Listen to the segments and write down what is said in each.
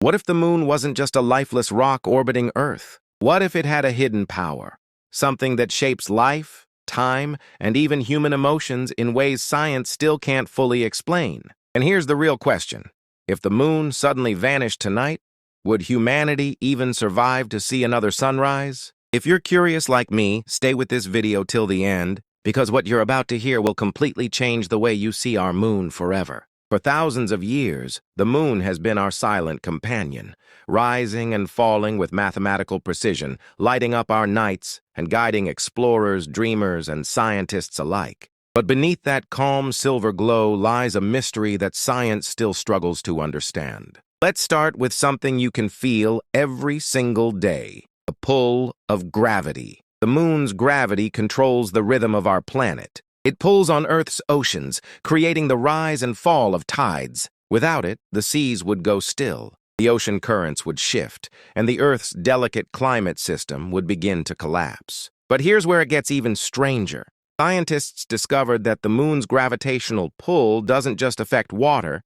What if the moon wasn't just a lifeless rock orbiting Earth? What if it had a hidden power? Something that shapes life, time, and even human emotions in ways science still can't fully explain. And here's the real question. If the moon suddenly vanished tonight, would humanity even survive to see another sunrise? If you're curious like me, stay with this video till the end, because what you're about to hear will completely change the way you see our moon forever. For thousands of years, the moon has been our silent companion, rising and falling with mathematical precision, lighting up our nights and guiding explorers, dreamers, and scientists alike. But beneath that calm silver glow lies a mystery that science still struggles to understand. Let's start with something you can feel every single day: the pull of gravity. The moon's gravity controls the rhythm of our planet. It pulls on Earth's oceans, creating the rise and fall of tides. Without it, the seas would go still, the ocean currents would shift, and the Earth's delicate climate system would begin to collapse. But here's where it gets even stranger. Scientists discovered that the moon's gravitational pull doesn't just affect water,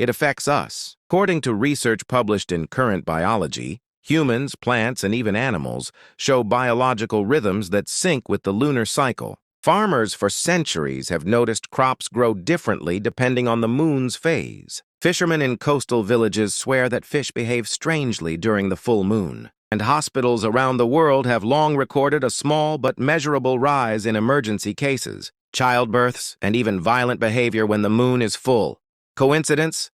it affects us. According to research published in Current Biology, humans, plants, and even animals show biological rhythms that sync with the lunar cycle. Farmers for centuries have noticed crops grow differently depending on the moon's phase. Fishermen in coastal villages swear that fish behave strangely during the full moon. And hospitals around the world have long recorded a small but measurable rise in emergency cases, childbirths, and even violent behavior when the moon is full. Coincidence?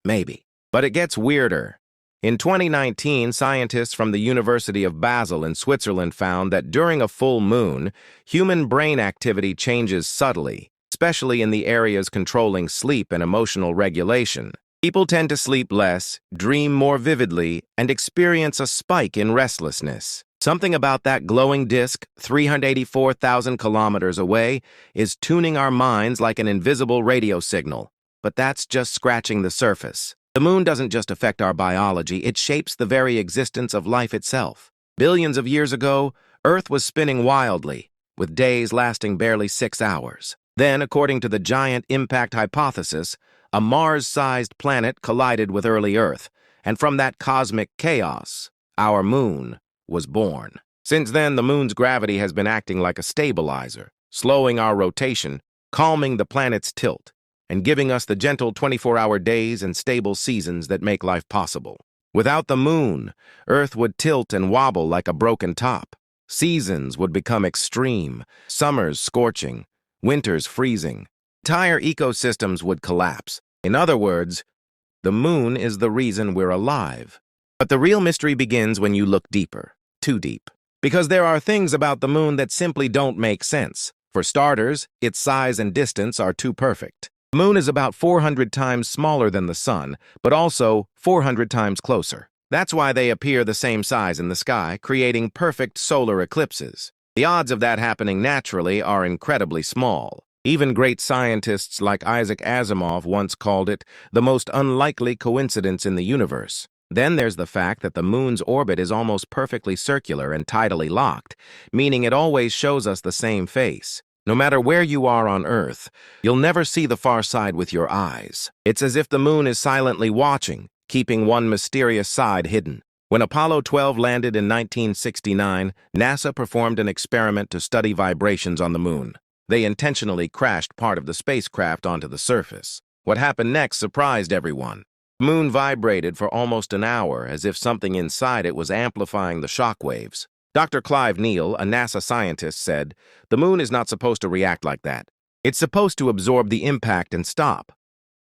Maybe. But it gets weirder. In 2019, scientists from the University of Basel in Switzerland found that during a full moon, human brain activity changes subtly, especially in the areas controlling sleep and emotional regulation. People tend to sleep less, dream more vividly, and experience a spike in restlessness. Something about that glowing disk, 384,000 kilometers away, is tuning our minds like an invisible radio signal. But that's just scratching the surface. The moon doesn't just affect our biology, it shapes the very existence of life itself. Billions of years ago, Earth was spinning wildly, with days lasting barely 6 hours. Then, according to the giant impact hypothesis, a Mars-sized planet collided with early Earth, and from that cosmic chaos, our moon was born. Since then, the moon's gravity has been acting like a stabilizer, slowing our rotation, calming the planet's tilt, and giving us the gentle 24-hour days and stable seasons that make life possible. Without the moon, Earth would tilt and wobble like a broken top. Seasons would become extreme, summers scorching, winters freezing. Entire ecosystems would collapse. In other words, the moon is the reason we're alive. But the real mystery begins when you look deeper, too deep. Because there are things about the moon that simply don't make sense. For starters, its size and distance are too perfect. The moon is about 400 times smaller than the sun, but also 400 times closer. That's why they appear the same size in the sky, creating perfect solar eclipses. The odds of that happening naturally are incredibly small. Even great scientists like Isaac Asimov once called it the most unlikely coincidence in the universe. Then there's the fact that the moon's orbit is almost perfectly circular and tidally locked, meaning it always shows us the same face. No matter where you are on Earth, you'll never see the far side with your eyes. It's as if the moon is silently watching, keeping one mysterious side hidden. When Apollo 12 landed in 1969, NASA performed an experiment to study vibrations on the moon. They intentionally crashed part of the spacecraft onto the surface. What happened next surprised everyone. The moon vibrated for almost an hour, as if something inside it was amplifying the shock waves. Dr. Clive Neal, a NASA scientist, said, "The moon is not supposed to react like that. It's supposed to absorb the impact and stop."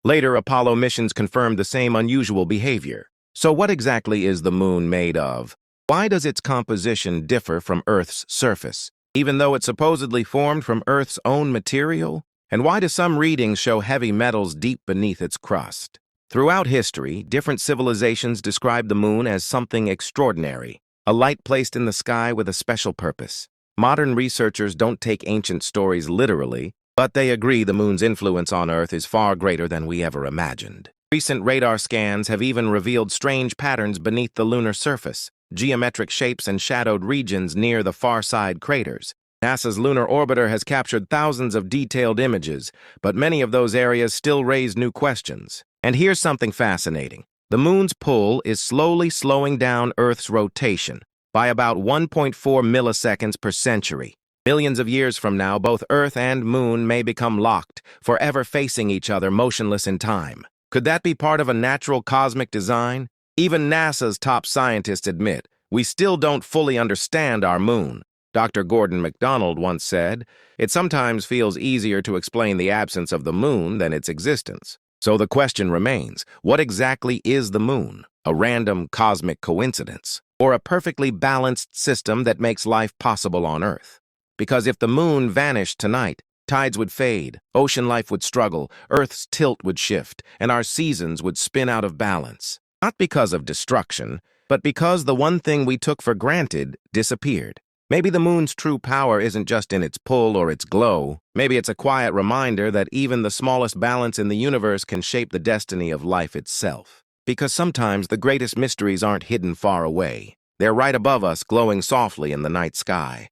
Later, Apollo missions confirmed the same unusual behavior. So what exactly is the moon made of? Why does its composition differ from Earth's surface, even though it supposedly formed from Earth's own material? And why do some readings show heavy metals deep beneath its crust? Throughout history, different civilizations describe the moon as something extraordinary. A light placed in the sky with a special purpose. Modern researchers don't take ancient stories literally, but they agree the moon's influence on Earth is far greater than we ever imagined. Recent radar scans have even revealed strange patterns beneath the lunar surface, geometric shapes and shadowed regions near the far side craters. NASA's lunar orbiter has captured thousands of detailed images, but many of those areas still raise new questions. And here's something fascinating. The moon's pull is slowly slowing down Earth's rotation by about 1.4 milliseconds per century. Millions of years from now, both Earth and moon may become locked, forever facing each other motionless in time. Could that be part of a natural cosmic design? Even NASA's top scientists admit we still don't fully understand our moon. Dr. Gordon MacDonald once said, "It sometimes feels easier to explain the absence of the moon than its existence." So the question remains, what exactly is the moon? A random cosmic coincidence? Or a perfectly balanced system that makes life possible on Earth? Because if the moon vanished tonight, tides would fade, ocean life would struggle, Earth's tilt would shift, and our seasons would spin out of balance. Not because of destruction, but because the one thing we took for granted disappeared. Maybe the moon's true power isn't just in its pull or its glow. Maybe it's a quiet reminder that even the smallest balance in the universe can shape the destiny of life itself. Because sometimes the greatest mysteries aren't hidden far away. They're right above us, glowing softly in the night sky.